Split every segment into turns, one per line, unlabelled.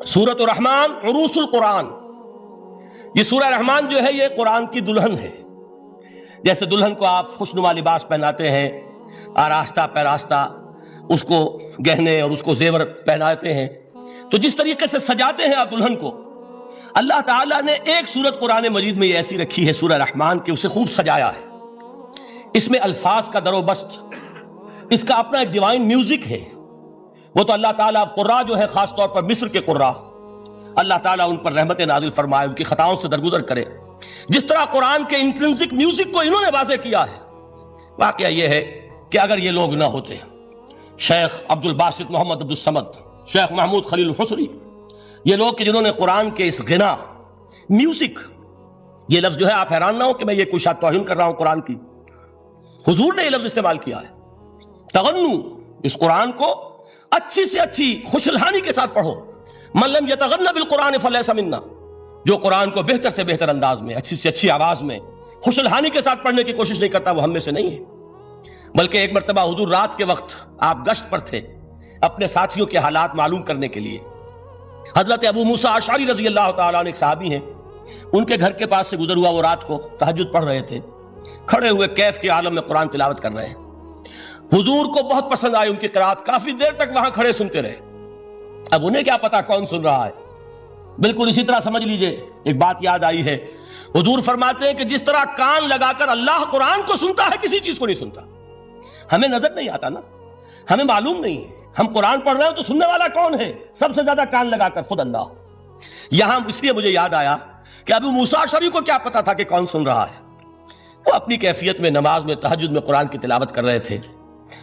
سورۃ الرحمن عروس القرآن، یہ سورہ رحمان جو ہے یہ قرآن کی دلہن ہے۔ جیسے دلہن کو آپ خوشنما لباس پہناتے ہیں، آراستہ پیراستہ اس کو گہنے اور اس کو زیور پہناتے ہیں، تو جس طریقے سے سجاتے ہیں آپ دلہن کو، اللہ تعالیٰ نے ایک سورت قرآن مجید میں یہ ایسی رکھی ہے سورہ رحمان کہ اسے خوب سجایا ہے۔ اس میں الفاظ کا در و بست، اس کا اپنا ایک ڈیوائن میوزک ہے۔ وہ تو اللہ تعالیٰ قراء جو ہے، خاص طور پر مصر کے قراء، اللہ تعالیٰ ان پر رحمت نازل فرمائے، ان کی خطاؤں سے درگزر کرے۔ جس طرح قرآن کے انٹرنسک میوزک کو انہوں نے واضح کیا ہے، واقعہ یہ ہے کہ اگر یہ لوگ نہ ہوتے، شیخ عبد الباسط محمد عبد الصمد، شیخ محمود خلیل الحصری، یہ لوگ کہ جنہوں نے قرآن کے اس غنا میوزک، یہ لفظ جو ہے آپ حیران نہ ہو کہ میں یہ کوئی شاید توہین کر رہا ہوں قرآن کی، حضور نے یہ لفظ استعمال کیا ہے، تغنو، اس قرآن کو اچھی سے اچھی خوشلحانی کے ساتھ پڑھو۔ من لم یتغن بالقرآن فلیس منا، جو قرآن کو بہتر سے بہتر انداز میں، اچھی سے اچھی آواز میں، خوشلحانی کے ساتھ پڑھنے کی کوشش نہیں کرتا، وہ ہم میں سے نہیں ہے۔ بلکہ ایک مرتبہ حضور رات کے وقت آپ گشت پر تھے اپنے ساتھیوں کے حالات معلوم کرنے کے لیے۔ حضرت ابو موسیٰ اشعری رضی اللہ تعالیٰ عنہ ایک صحابی ہیں، ان کے گھر کے پاس سے گزر ہوا، وہ رات کو تہجد پڑھ رہے تھے، کھڑے ہوئے کیف کے عالم میں قرآن تلاوت کر رہے ہیں۔ حضور کو بہت پسند آئی ان کی قرات، کافی دیر تک وہاں کھڑے سنتے رہے۔ اب انہیں کیا پتا کون سن رہا ہے، بالکل اسی طرح سمجھ لیجئے ایک بات یاد آئی ہے، حضور فرماتے ہیں کہ جس طرح کان لگا کر اللہ قرآن کو سنتا ہے، کسی چیز کو نہیں سنتا۔ ہمیں نظر نہیں آتا نا، ہمیں معلوم نہیں ہے، ہم قرآن پڑھ رہے ہیں تو سننے والا کون ہے؟ سب سے زیادہ کان لگا کر خود اللہ۔ یہاں اس لیے مجھے یاد آیا کہ ابو موسیٰ اشعری کو کیا پتا تھا کہ کون سن رہا ہے؟ وہ اپنی کیفیت میں نماز میں تہجد میں قرآن کی تلاوت کر رہے تھے،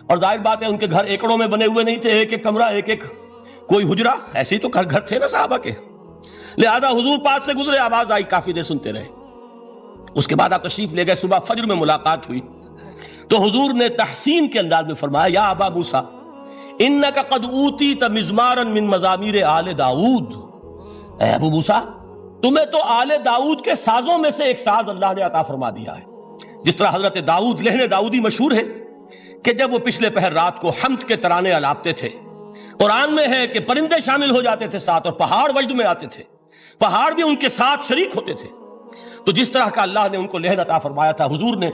اور ظاہر بات ہے ان کے گھر ایکڑوں میں بنے ہوئے نہیں تھے، ایک ایک کمرہ، ایک ایک کوئی حجرہ، ایسے ہی تو گھر تھے نا صحابہ کے، لہذا حضور پاس سے گزرے، آواز آئی، کافی دیر سنتے رہے۔ اس کے بعد آپ تشریف لے گئے، صبح فجر میں ملاقات ہوئی تو حضور نے تحسین کے انداز میں فرمایا، یا ابا موسیٰ انک قد اوتیت مزمارا من مزامیر آل داؤد، اے ابو موسیٰ تمہیں تو آل داؤد کے سازوں میں سے ایک ساز اللہ نے عطا فرما دیا ہے۔ جس طرح حضرت داؤد، لہن داؤدی مشہور ہے کہ جب وہ پچھلے پہر رات کو حمد کے ترانے الاپتے تھے، قرآن میں ہے کہ پرندے شامل ہو جاتے تھے ساتھ، اور پہاڑ وجد میں آتے تھے، پہاڑ بھی ان کے ساتھ شریک ہوتے تھے۔ تو جس طرح کا اللہ نے ان کو لہن عطا فرمایا تھا، حضور نے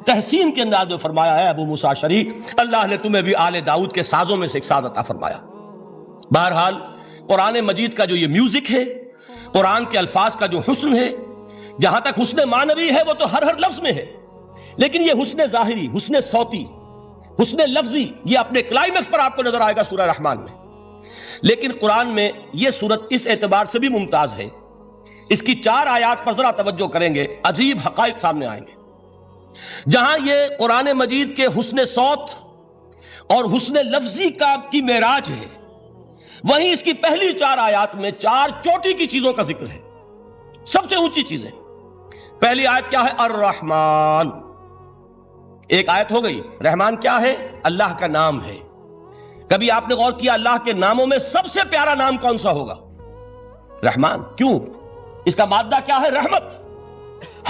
تحسین کے انداز میں فرمایا ہے ابو موسیٰ اشعری، اللہ نے تمہیں بھی آل داؤد کے سازوں میں سے ایک ساز عطا فرمایا۔ بہرحال قرآن مجید کا جو یہ میوزک ہے، قرآن کے الفاظ کا جو حسن ہے، جہاں تک حسن معنوی ہے وہ تو ہر لفظ میں ہے، لیکن یہ حسن ظاہری، حسن صوتی، حسن لفظی، یہ اپنے کلائمیکس پر آپ کو نظر آئے گا سورہ رحمان میں۔ لیکن قرآن میں یہ سورت اس اعتبار سے بھی ممتاز ہے، اس کی 4 آیات پر ذرا توجہ کریں گے، عجیب حقائق سامنے آئیں گے۔ جہاں یہ قرآن مجید کے حسن صوت اور حسن لفظی کی معراج ہے، وہیں اس کی پہلی 4 آیات میں 4 چوٹی کی چیزوں کا ذکر ہے، سب سے اونچی چیزیں۔ پہلی آیت کیا ہے؟ الرحمن، ایک آیت ہو گئی۔ رحمان کیا ہے؟ اللہ کا نام ہے۔ کبھی آپ نے غور کیا اللہ کے ناموں میں سب سے پیارا نام کون سا ہوگا؟ رحمان۔ کیوں؟ اس کا مادہ کیا ہے؟ رحمت۔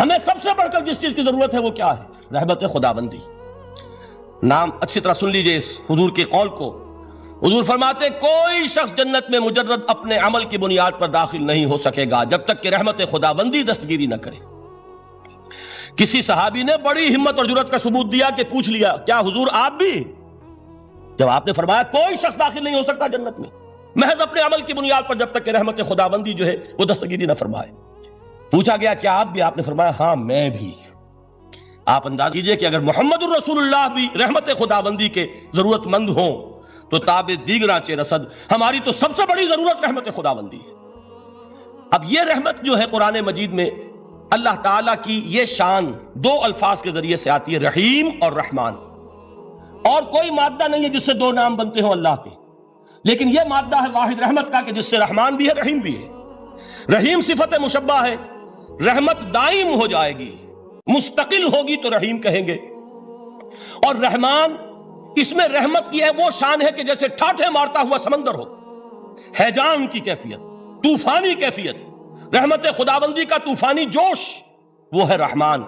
ہمیں سب سے بڑھ کر جس چیز کی ضرورت ہے وہ کیا ہے؟ رحمت خداوندی۔ نام اچھی طرح سن لیجئے اس حضور کے قول کو۔ حضور فرماتے ہیں کوئی شخص جنت میں مجرد اپنے عمل کی بنیاد پر داخل نہیں ہو سکے گا جب تک کہ رحمت خداوندی دستگیری نہ کرے۔ کسی صحابی نے بڑی ہمت اور جرأت کا ثبوت دیا کہ پوچھ لیا، کیا حضور آپ بھی؟ جب آپ نے فرمایا کوئی شخص داخل نہیں ہو سکتا جنت میں محض اپنے عمل کی بنیاد پر جب تک کہ رحمت خداوندی جو ہے وہ دستگیری نہ فرمائے۔ پوچھا گیا کیا آپ بھی؟ آپ نے فرمایا ہاں میں بھی۔ آپ انداز کیجئے کہ اگر محمد الرسول اللہ بھی رحمت خداوندی کے ضرورت مند ہوں تو تاب دیگراں چہ رسد، ہماری تو سب سے بڑی ضرورت رحمت خداوندی ہے۔ اب یہ رحمت جو ہے قرآن مجید میں اللہ تعالیٰ کی یہ شان 2 الفاظ کے ذریعے سے آتی ہے، رحیم اور رحمان، اور کوئی مادہ نہیں ہے جس سے 2 نام بنتے ہوں اللہ کے، لیکن یہ مادہ ہے واحد رحمت کا کہ جس سے رحمان بھی ہے رحیم بھی ہے۔ رحیم صفت مشبہ ہے، رحمت دائم ہو جائے گی، مستقل ہوگی تو رحیم کہیں گے، اور رحمان اس میں رحمت کی ہے وہ شان ہے کہ جیسے ٹھاٹھے مارتا ہوا سمندر ہو، ہیجان کی کیفیت، طوفانی کیفیت، رحمت خداوندی کا طوفانی جوش، وہ ہے رحمان۔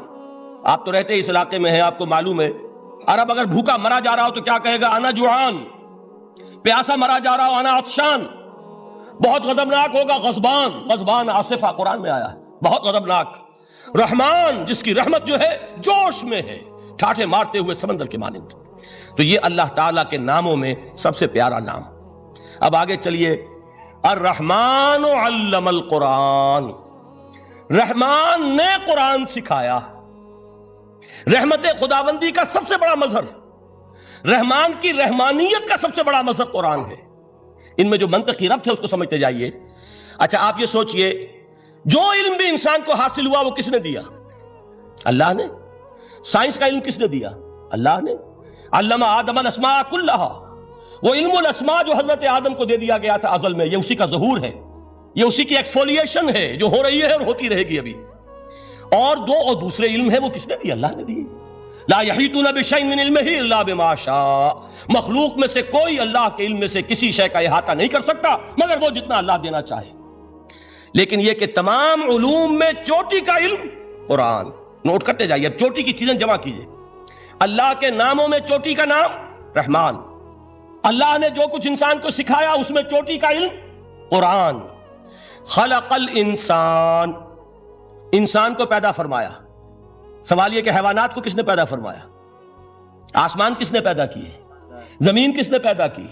آپ تو رہتے اس علاقے میں ہیں، آپ کو معلوم ہے عرب اگر بھوکا مرا جا رہا ہو تو کیا کہے گا؟ انا جوعان۔ پیاسا مرا جا رہا ہو انا عطشان۔ بہت غضبناک ہوگا، غضبان، غضبان آصفہ قرآن میں آیا ہے، بہت غضبناک۔ رحمان جس کی رحمت جو ہے جوش میں ہے، ٹھاٹھے مارتے ہوئے سمندر کے مانند۔ تو یہ اللہ تعالیٰ کے ناموں میں سب سے پیارا نام۔ اب آگے چلیے، الرحمن علم القرآن، رحمان نے قرآن سکھایا۔ رحمت خداوندی کا سب سے بڑا مظہر، رحمان کی رحمانیت کا سب سے بڑا مظہر قرآن ہے۔ ان میں جو منطقی ربط ہے اس کو سمجھتے جائیے۔ اچھا آپ یہ سوچئے، جو علم بھی انسان کو حاصل ہوا وہ کس نے دیا؟ اللہ نے۔ سائنس کا علم کس نے دیا؟ اللہ نے۔ علم آدم الاسماء کلہا، وہ علم الاسماء جو حضرت آدم کو دے دیا گیا تھا ازل میں، یہ اسی کا ظہور ہے، یہ اسی کی ایکسفولیشن ہے جو ہو رہی ہے اور ہوتی رہے گی ابھی۔ اور دوسرے علم ہے وہ کس نے دیے؟ اللہ نے دیے۔ لا یحیطون بشیء من علمہ الا بما شاء، مخلوق میں سے کوئی اللہ کے علم میں سے کسی شے کا احاطہ نہیں کر سکتا مگر وہ جتنا اللہ دینا چاہے۔ لیکن یہ کہ تمام علوم میں چوٹی کا علم قرآن، نوٹ کرتے جائیے، اب چوٹی کی چیزیں جمع کیجئے۔ اللہ کے ناموں میں چوٹی کا نام رحمان، اللہ نے جو کچھ انسان کو سکھایا اس میں چوٹی کا علم قرآن۔ خلق الانسان، انسان کو پیدا فرمایا۔ سوال یہ کہ حیوانات کو کس نے پیدا فرمایا؟ آسمان کس نے پیدا کیے؟ زمین کس نے پیدا کی؟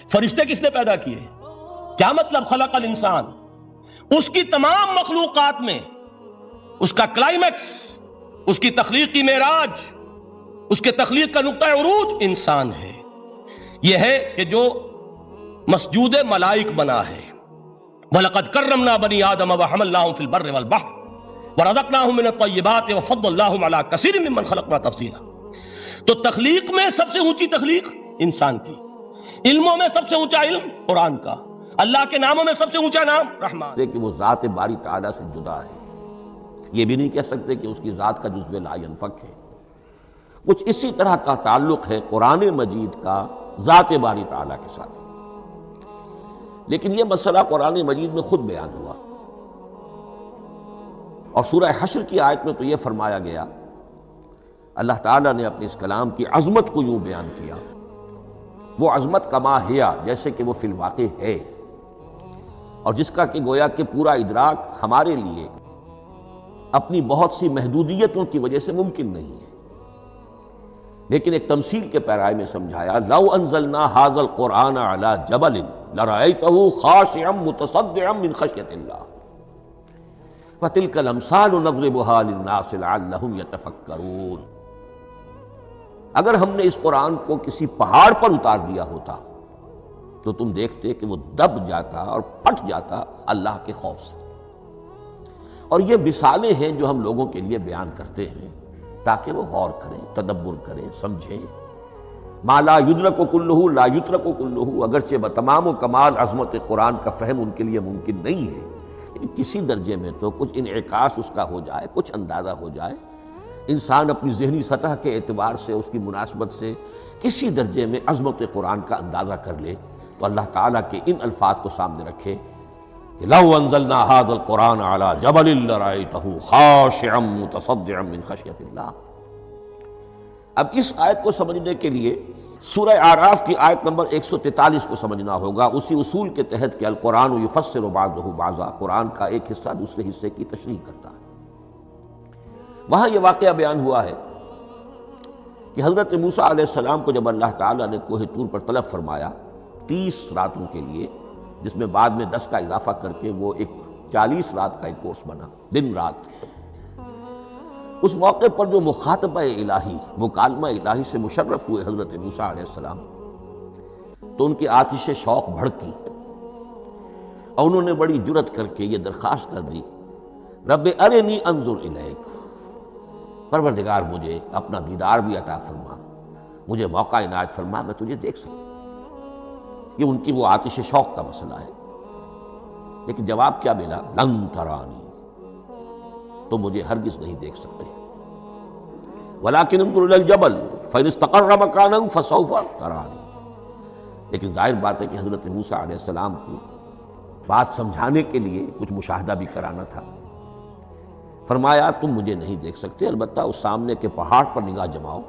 فرشتے کس نے پیدا کیے؟ کیا مطلب خلق الانسان؟ اس کی تمام مخلوقات میں اس کا کلائمیکس، اس کی تخلیق کی معراج، اس کے تخلیق کا نقطہ عروج انسان ہے۔ یہ ہے کہ جو مسجود ملائک بنا ہے۔ وَلَقَدْ كَرَّمْنَا بَنِي آدَمَ وَحَمَلْنَاهُمْ فِي الْبَرِّ وَالْبَحْرِ وَرَزَقْنَاهُمْ مِنَ الطَّيِّبَاتِ وَفَضَّلْنَاهُمْ عَلَىٰ كَثِيرٍ مِّمَّنْ خَلَقْنَا تَفْضِيلًا۔ تو تخلیق میں سب سے اونچی تخلیق انسان کی، علموں میں سب سے اونچا علم قرآن کا، اللہ کے ناموں میں سب سے اونچا نام رحمان۔
کہ وہ ذات باری تعالیٰ سے جدا ہے، یہ بھی نہیں کہہ سکتے کہ اس کی ذات کا جزو لا ینفک ہے۔ کچھ اسی طرح کا تعلق ہے قرآن مجید کا ذات باری تعالیٰ کے ساتھ، لیکن یہ مسئلہ قرآن مجید میں خود بیان ہوا، اور سورہ حشر کی آیت میں تو یہ فرمایا گیا، اللہ تعالیٰ نے اپنے اس کلام کی عظمت کو یوں بیان کیا، وہ عظمت کما ہیا، جیسے کہ وہ فی الواقع ہے، اور جس کا کہ گویا کہ پورا ادراک ہمارے لیے اپنی بہت سی محدودیتوں کی وجہ سے ممکن نہیں ہے۔ لیکن ایک تمثیل کے پیرائے میں سمجھایا، لو انزلنا ھذا القرآن علی جبل لرأیتہ خاشعا متصدعا من خشیۃ اللہ وتلک الامثال نضربها للناس لعلہم یتفکرون۔ اگر ہم نے اس قرآن کو کسی پہاڑ پر اتار دیا ہوتا تو تم دیکھتے کہ وہ دب جاتا اور پھٹ جاتا اللہ کے خوف سے۔ اور یہ مثالیں ہیں جو ہم لوگوں کے لیے بیان کرتے ہیں تاکہ وہ غور کریں، تدبر کریں، سمجھیں۔ ما لا یدرک کلہ لا یترک کلہ، اگرچہ بتمام و کمال عظمت قرآن کا فہم ان کے لیے ممکن نہیں ہے، لیکن کسی درجے میں تو کچھ انعکاس اس کا ہو جائے، کچھ اندازہ ہو جائے، انسان اپنی ذہنی سطح کے اعتبار سے، اس کی مناسبت سے کسی درجے میں عظمت قرآن کا اندازہ کر لے، تو اللہ تعالیٰ کے ان الفاظ کو سامنے رکھے کہ لو انزلنا ھذا القرآن علی جبل لرأیتہ خاشعا متصدعا من خشیۃ اللہ۔ اب اس آیت کو سمجھنے کے لیے سورہ اعراف کی آیت نمبر 143 کو سمجھنا ہوگا، اسی اصول کے تحت کہ القرآن یفسر بعضہ بعضا، قرآن کا ایک حصہ دوسرے حصے کی تشریح کرتا ہے۔ وہاں یہ واقعہ بیان ہوا ہے کہ حضرت موسیٰ علیہ السلام کو جب اللہ تعالیٰ نے کوہ طور پر طلب فرمایا 30 راتوں کے لیے، جس میں بعد میں 10 کا اضافہ کر کے وہ ایک 40 رات کا ایک کورس بنا، دن رات، اس موقع پر جو مخاطبہ الہی، مکالمہ الہی سے مشرف ہوئے حضرت موسیٰ علیہ السلام، تو ان کی آتش شوق بھڑکی اور انہوں نے بڑی جرأت کر کے یہ درخواست کر دی، رب ارنی انظر الیک، پروردگار مجھے اپنا دیدار بھی عطا فرما، مجھے موقع عنایت فرما، میں تجھے دیکھ سکوں۔ یہ ان کی وہ آتش شوق کا مسئلہ ہے، لیکن جواب کیا ملا؟ لن ترانی، تو مجھے ہرگز نہیں دیکھ سکتے، ولیکن انظر الی الجبل فإن استقر مکانہ فسوف ترانی۔ لیکن ظاہر بات ہے کہ حضرت موسیٰ علیہ السلام کو بات سمجھانے کے لیے کچھ مشاہدہ بھی کرانا تھا۔ فرمایا تم مجھے نہیں دیکھ سکتے، البتہ اس سامنے کے پہاڑ پر نگاہ جماؤ،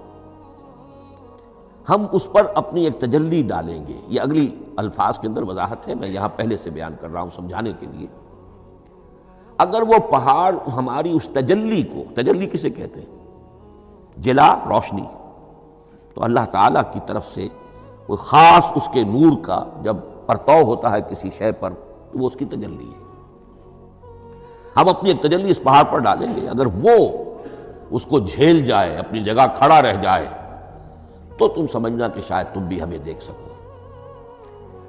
ہم اس پر اپنی ایک تجلی ڈالیں گے۔ یہ اگلی الفاظ کے اندر وضاحت ہے، میں یہاں پہلے سے بیان کر رہا ہوں سمجھانے کے لیے۔ اگر وہ پہاڑ ہماری اس تجلی کو، تجلی کسے کہتے ہیں؟ جلا، روشنی، تو اللہ تعالیٰ کی طرف سے کوئی خاص اس کے نور کا جب پرتو ہوتا ہے کسی شے پر تو وہ اس کی تجلی ہے۔ ہم اپنی ایک تجلی اس پہاڑ پر ڈالیں گے، اگر وہ اس کو جھیل جائے، اپنی جگہ کھڑا رہ جائے، تو تم سمجھنا کہ شاید تم بھی ہمیں دیکھ سکو۔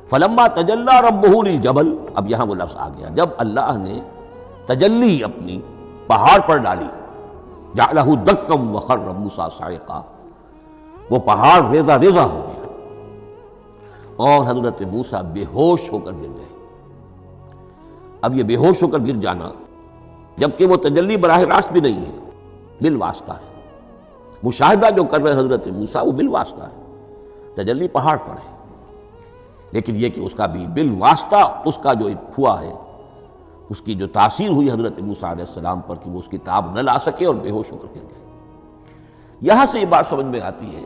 فلما تجلی ربہ للجبل، اب یہاں وہ لفظ آ گیا، جب اللہ نے تجلی اپنی پہاڑ پر ڈالی، جعلہ دکا وخر موسیٰ صعقا، وہ پہاڑ ریزہ ریزہ ہو گیا اور حضرت موسیٰ بے ہوش ہو کر گر گئے۔ اب یہ بے ہوش ہو کر گر جانا، جبکہ وہ تجلی براہ راست بھی نہیں ہے، بالواسطہ ہے۔ مشاہدہ جو کر رہے حضرت موسیٰ وہ بالواسطہ ہے، تجلی پہاڑ پر ہے، لیکن یہ کہ اس کا بھی بالواسطہ اس کا جو ہوا ہے، اس کی جو تاثیر ہوئی حضرت موسیٰ علیہ السلام پر کہ وہ اس کی تاب نہ لا سکے اور بے ہوش ہو کر گر گئے۔ یہاں سے یہ بات سمجھ میں آتی ہے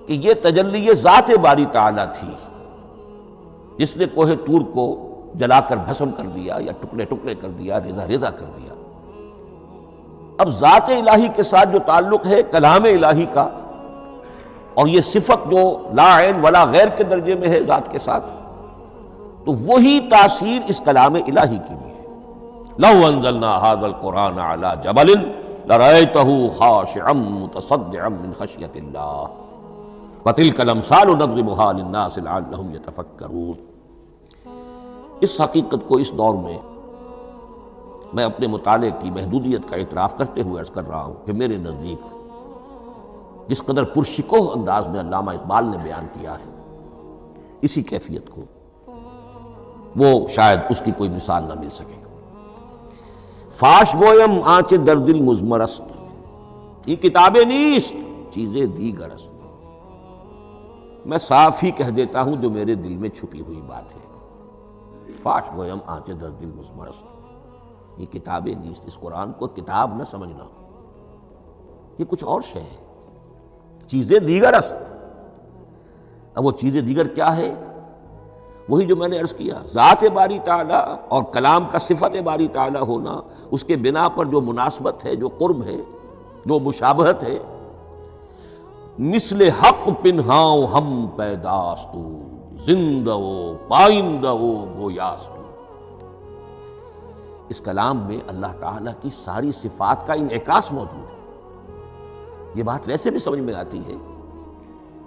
کہ یہ تجلی ذات باری تعالیٰ تھی جس نے کوہ طور کو جلا کر بھسم کر دیا یا ٹکڑے ٹکڑے کر دیا، ریزہ ریزہ کر دیا۔ اب ذات الہی کے ساتھ جو تعلق ہے کلام الہی کا، اور یہ صفت جو لا عین ولا غیر کے درجے میں ہے ذات کے ساتھ، تو وہی تاثیر اس کلام الہی کی بھی ہے۔ لو انزلنا هذا القرآن على جبل لرأيته خاشعا متصدعا من خشية الله وتلك الامثال نضربها للناس لعلهم يتفكرون۔ اس حقیقت کو اس دور میں میں اپنے مطالعے کی محدودیت کا اعتراف کرتے ہوئے عرض کر رہا ہوں کہ میرے نزدیک جس قدر پرشکوہ انداز میں علامہ اقبال نے بیان کیا ہے اسی کیفیت کو، وہ شاید اس کی کوئی مثال نہ مل سکے۔ فاش گویم آنچ در دل مزمرست، یہ کتابیں نیست چیزیں دیگر است، میں صاف ہی کہہ دیتا ہوں جو میرے دل میں چھپی ہوئی بات ہے۔ فاش گویم آنچ در دل مزمرست، یہ کتابیں نیست، اس قرآن کو کتاب نہ سمجھنا، یہ کچھ اور شے ہے، چیزیں دیگر است۔ اب وہ چیزیں دیگر کیا ہے؟ وہی جو میں نے عرض کیا، ذات باری تعالیٰ اور کلام کا صفت باری تعالیٰ ہونا، اس کے بنا پر جو مناسبت ہے، جو قرب ہے، جو مشابہت ہے۔ مثل حق پنہاؤ ہم پیداستو، زندہ و پائندہ و گویاستو۔ اس کلام میں اللہ تعالیٰ کی ساری صفات کا انعکاس موجود ہے۔ یہ بات ویسے بھی سمجھ میں آتی ہے،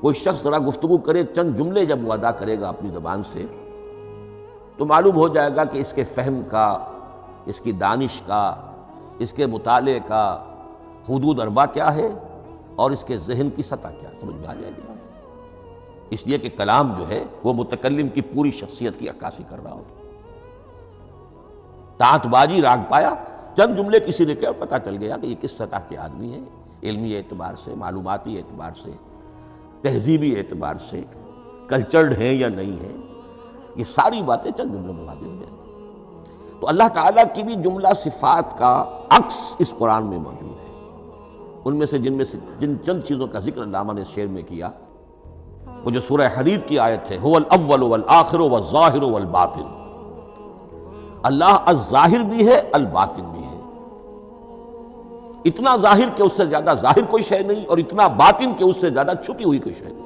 کوئی شخص ذرا گفتگو کرے، چند جملے جب وہ ادا کرے گا اپنی زبان سے، تو معلوم ہو جائے گا کہ اس کے فہم کا، اس کی دانش کا، اس کے مطالعے کا حدود اربع کیا ہے اور اس کے ذہن کی سطح کیا، سمجھ میں آ جائے گا۔ اس لیے کہ کلام جو ہے وہ متکلم کی پوری شخصیت کی عکاسی کر رہا ہوتا۔ تانت بازی راگ پایا، چند جملے کسی نے کیا، پتہ چل گیا کہ یہ کس سطح کے آدمی ہیں، علمی اعتبار سے، معلوماتی اعتبار سے، تہذیبی اعتبار سے، کلچرڈ ہیں یا نہیں ہیں، یہ ساری باتیں چند جملوں میں واضح ہو جائیں۔ تو اللہ تعالیٰ کی بھی جملہ صفات کا عکس اس قرآن میں موجود ہے۔ ان میں سے جن چند چیزوں کا ذکر علامہ نے شعر میں کیا، وہ جو سورہ حدید کی آیت ہے، هو الاول والآخر والظاہر والباطن، اللہ الظاہر بھی ہے، الباطن بھی ہے، اتنا ظاہر کہ اس سے زیادہ ظاہر کوئی شے نہیں، اور اتنا باطن کہ اس سے زیادہ چھپی ہوئی کوئی شے نہیں۔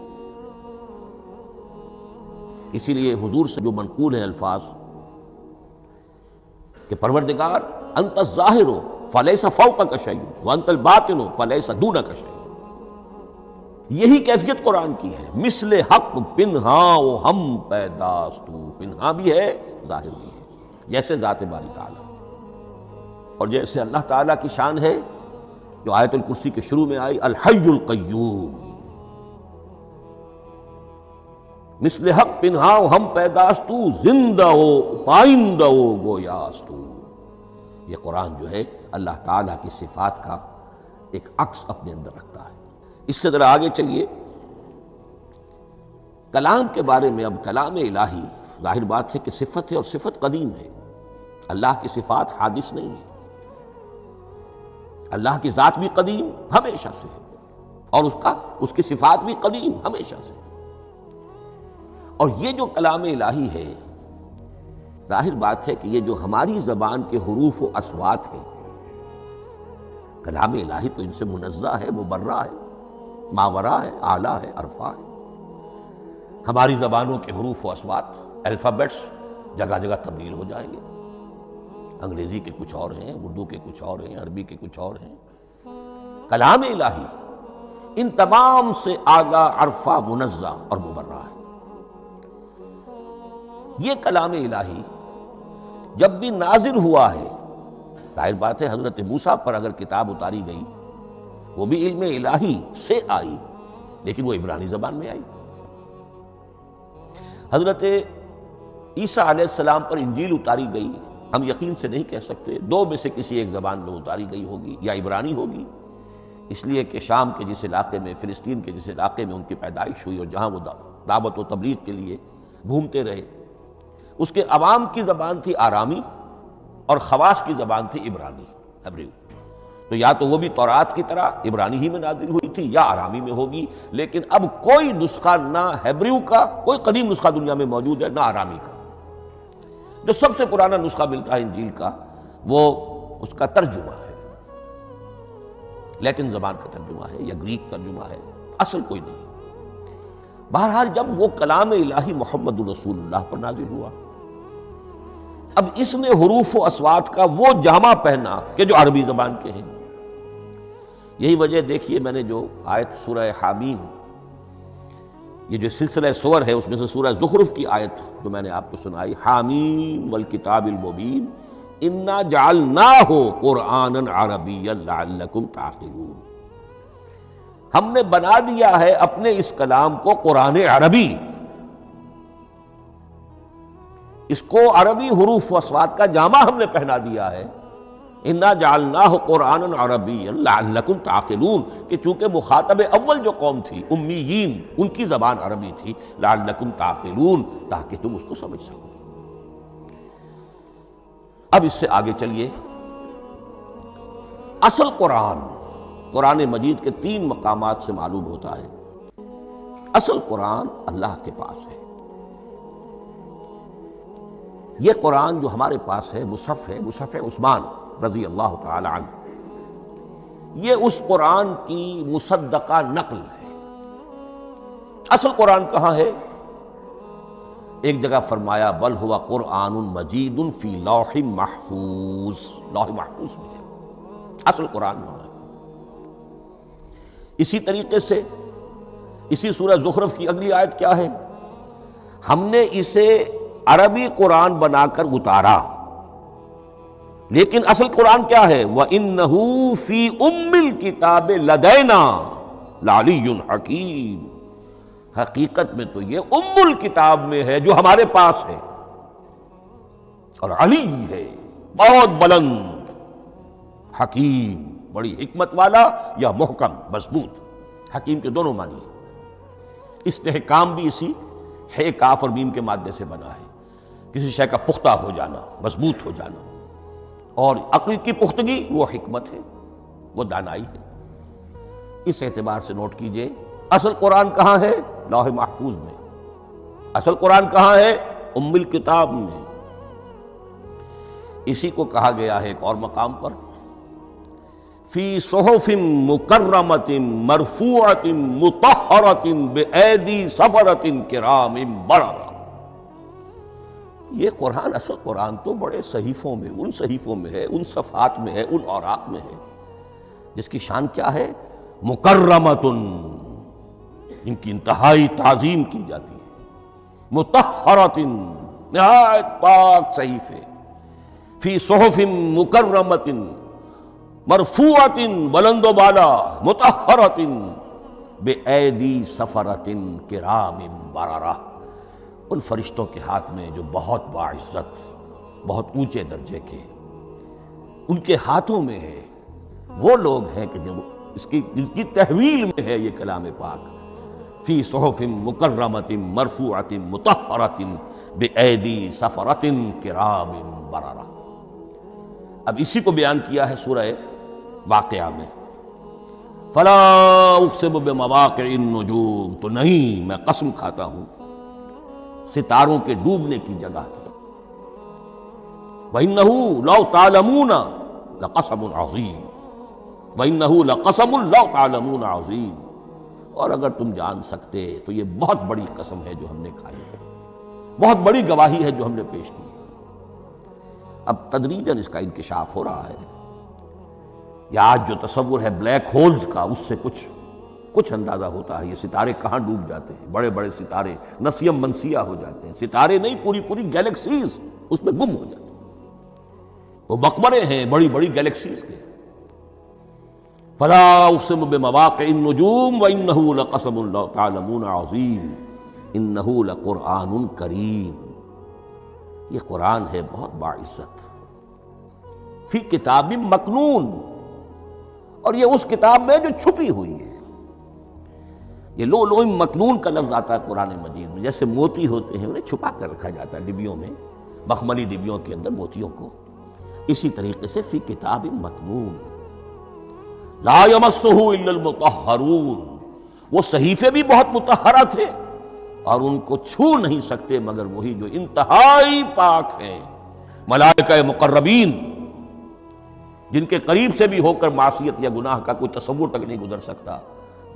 اسی لیے حضور سے جو منقول ہیں الفاظ کہ پروردگار انت الظاہر فلیس فوقک شیء وانت الباطن فلیس دونک شیء، یہی کیفیت قرآن کی ہے۔ مثل حق پنہاؤ ہم پیداستو، پنہا بھی ہے، ظاہر بھی ہے، جیسے ذات باری تعالیٰ، اور جیسے اللہ تعالیٰ کی شان ہے جو آیت الکرسی کے شروع میں آئی، الحی القیوم، مثل حق پنہاؤ ہم پیداستو، زندہ ہو پائندہ ہو گویاستو۔ یہ قرآن جو ہے اللہ تعالیٰ کی صفات کا ایک عکس اپنے اندر رکھتا ہے۔ اس سے ذرا آگے چلیے، کلام کے بارے میں۔ اب کلام الہی ظاہر بات ہے کہ صفت ہے، اور صفت قدیم ہے، اللہ کی صفات حادث نہیں ہے، اللہ کی ذات بھی قدیم ہمیشہ سے ہے، اور اس کی صفات بھی قدیم ہمیشہ سے ہے۔ اور یہ جو کلام الہی ہے، ظاہر بات ہے کہ یہ جو ہماری زبان کے حروف و اصوات ہیں، کلام الہی تو ان سے منزہ ہے، مبرہ ہے، ماورا ہے، اعلیٰ ہے، عرفہ ہے۔ ہماری زبانوں کے حروف و اصوات، الفابیٹس جگہ جگہ تبدیل ہو جائیں گے، انگریزی کے کچھ اور ہیں، اردو کے کچھ اور ہیں، عربی کے کچھ اور ہیں۔ کلام الہی ان تمام سے اعلیٰ، عرفہ، منزہ اور مبرہ ہے۔ یہ کلام الہی جب بھی نازل ہوا ہے، ظاہر بات ہے حضرت موسیٰ پر اگر کتاب اتاری گئی وہ بھی علم الہی سے آئی، لیکن وہ عبرانی زبان میں آئی۔ حضرت عیسیٰ علیہ السلام پر انجیل اتاری گئی، ہم یقین سے نہیں کہہ سکتے، دو میں سے کسی ایک زبان میں اتاری گئی ہوگی، یا عبرانی ہوگی، اس لیے کہ شام کے جس علاقے میں، فلسطین کے جس علاقے میں ان کی پیدائش ہوئی اور جہاں وہ دعوت و تبلیغ کے لیے گھومتے رہے، اس کے عوام کی زبان تھی آرامی اور خواص کی زبان تھی عبرانی، ہیبریو۔ تو یا تو وہ بھی تورات کی طرح عبرانی ہی میں نازل ہوئی تھی یا آرامی میں ہوگی، لیکن اب کوئی نسخہ نہ ہیبریو کا، کوئی قدیم نسخہ دنیا میں موجود ہے، نہ آرامی کا۔ جو سب سے پرانا نسخہ ملتا ہے انجیل کا وہ اس کا ترجمہ ہے، لیٹن زبان کا ترجمہ ہے یا گریک ترجمہ ہے، اصل کوئی نہیں۔ بہرحال جب وہ کلام الہی محمد رسول اللہ پر نازل ہوا، اب اس نے حروف و اصوات کا وہ جامہ پہنا کہ جو عربی زبان کے ہیں۔ یہی وجہ دیکھیے، میں نے جو آیت سورہ حامیم، یہ جو سلسلہ سور ہے اس میں سے سورہ زخرف کی آیت جو میں نے آپ کو سنائی، حامیم والکتاب المبین انا جعلناہ قرآنا عربیا لعلکم تعقلون، ہم نے بنا دیا ہے اپنے اس کلام کو قرآن عربی، اس کو عربی حروف و اصوات کا جامہ ہم نے پہنا دیا ہے، انا جعلناہ قرآنا عربیا لعلکم تعقلون، کہ چونکہ مخاطب اول جو قوم تھی امیین، ان کی زبان عربی تھی، لعلکم تعقلون، تاکہ تم اس کو سمجھ سکو۔ اب اس سے آگے چلیے، اصل قرآن مجید کے 3 مقامات سے معلوم ہوتا ہے، اصل قرآن اللہ کے پاس ہے۔ یہ قرآن جو ہمارے پاس ہے، مصحف ہے، مصحف عثمان رضی اللہ تعالی عنہ، یہ اس قرآن کی مصدقہ نقل ہے۔ اصل قرآن کہاں ہے؟ ایک جگہ فرمایا بل ہوا قرآن مجید فی لوح محفوظ، لوح محفوظ میں ہے، اصل قرآن وہاں ہے۔ اسی طریقے سے اسی سورہ زخرف کی اگلی آیت کیا ہے؟ ہم نے اسے عربی قرآن بنا کر اتارا، لیکن اصل قرآن کیا ہے؟ وَإِنَّهُ فِي أُمِّ الْكِتَابِ لَدَيْنَا لَعَلِيٌّ حَكِيمٌ، حقیقت میں تو یہ ام الکتاب میں ہے جو ہمارے پاس ہے، اور علی ہے، بہت بلند، حکیم، بڑی حکمت والا، یا محکم، مضبوط۔ حکیم کے دونوں معنی ہیں۔ استحکام بھی اسی ہے کاف اور میم کے مادے سے بنا ہے، کسی شے کا پختہ ہو جانا، مضبوط ہو جانا، اور عقل کی پختگی وہ حکمت ہے، وہ دانائی ہے۔ اس اعتبار سے نوٹ کیجئے، اصل قرآن کہاں ہے؟ لوح محفوظ میں۔ اصل قرآن کہاں ہے؟ ام الکتاب میں۔ اسی کو کہا گیا ہے ایک اور مقام پر، فی صحف مکرمۃ مرفوعۃ مطہرۃ بأیدی سفرۃ کرام بررہ۔ یہ قرآن، اصل قرآن تو بڑے صحیفوں میں، ان صحیفوں میں ہے، ان صفحات میں ہے، ان اوراق میں ہے، جس کی شان کیا ہے؟ مکرمۃ، ان کی انتہائی تعظیم کی جاتی ہے، مطہرۃ، نہایت پاک صحیفے، فی صحف مکرمۃ، مرفوعۃ، بلند و بالا، مطہرۃ، بأیدی سفرۃ کرام بررہ، ان فرشتوں کے ہاتھ میں جو بہت باعزت، بہت اونچے درجے کے، ان کے ہاتھوں میں ہے۔ وہ لوگ ہیں کہ جو جن کی تحویل میں ہے یہ کلام پاک، فی صحف مکرمۃ مرفوعۃ مطہرۃ بأیدی سفرۃ کرام بررہ۔ اب اسی کو بیان کیا ہے سورہ واقعہ میں، فلا اقسم بمواقع النجوم، تو نہیں، میں قسم کھاتا ہوں ستاروں کے ڈوبنے کی جگہ کی۔ وَإِنَّهُ لَوْ تَعْلَمُونَ لَقَسَمٌ عَظِيمٌ وَإِنَّهُ لَقَسَمٌ لَوْ تَعْلَمُونَ عَظِيمٌ، اور اگر تم جان سکتے تو یہ بہت بڑی قسم ہے جو ہم نے کھائی ہے، بہت بڑی گواہی ہے جو ہم نے پیش کی ہے۔ اب تدریجاً اس کا انکشاف ہو رہا ہے۔ یا آج جو تصور ہے بلیک ہولز کا، اس سے کچھ اندازہ ہوتا ہے یہ ستارے کہاں ڈوب جاتے ہیں، بڑے بڑے ستارے نسیم منسیہ ہو جاتے ہیں، ستارے نہیں پوری گیلیکسیز اس میں گم ہو جاتے ہیں، وہ مقبرے ہیں بڑی بڑی گیلیکسیز کے۔ فلا اقسم بمواقع النجوم وانه لقسم لو تعلمون عظیم انه لقرآن کریم، یہ قرآن ہے بہت باعزت، فی کتاب مکنون، اور یہ اس کتاب میں جو چھپی ہوئی ہے۔ یہ لؤلؤ مکنون کا لفظ آتا ہے قرآن مجید میں، جیسے موتی ہوتے ہیں انہیں چھپا کر رکھا جاتا ہے ڈبیوں میں، مخملی ڈبیوں کے اندر موتیوں کو، اسی طریقے سے فی کتاب مکنون لا یمسہ الا المطہرون، وہ صحیفے بھی بہت مطہرہ تھے اور ان کو چھو نہیں سکتے مگر وہی جو انتہائی پاک ہیں، ملائکہ مقربین، جن کے قریب سے بھی ہو کر معصیت یا گناہ کا کوئی تصور تک نہیں گزر سکتا،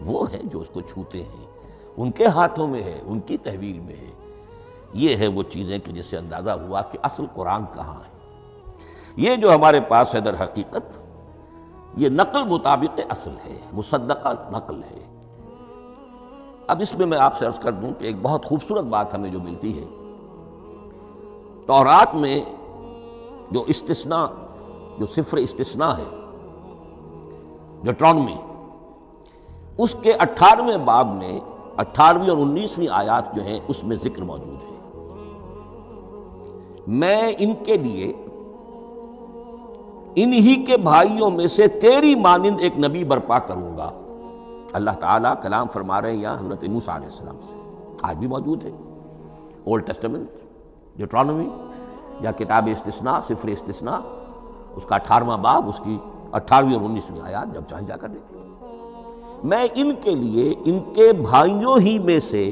وہ ہیں جو اس کو چھوتے ہیں، ان کے ہاتھوں میں ہے، ان کی تحویل میں ہے۔ یہ ہے وہ چیزیں کہ جس سے اندازہ ہوا کہ اصل قرآن کہاں ہے۔ یہ جو ہمارے پاس ہے در حقیقت یہ نقل مطابق اصل ہے، مصدقہ نقل ہے۔ اب اس میں آپ سے عرض کر دوں کہ ایک بہت خوبصورت بات ہمیں جو ملتی ہے، تورات میں جو استثناء، جو سفر استثناء ہے ڈیوٹرانومی، اس کے 18ویں باب میں 18ویں اور 19ویں آیات جو ہیں اس میں ذکر موجود ہے، میں ان کے لیے انہی کے بھائیوں میں سے تیری مانند ایک نبی برپا کروں گا۔ اللہ تعالیٰ کلام فرما رہے ہیں یہاں حضرت موسیٰ علیہ السلام سے، آج بھی موجود ہے اولڈ ٹیسٹمنٹ ڈیوٹرانومی یا کتاب استثناء، سفر استثناء، اس کا 18واں باب، اس کی 18ویں اور 19ویں آیات، جب چاہیں جا کر دیکھیں۔ میں ان کے لیے ان کے بھائیوں ہی میں سے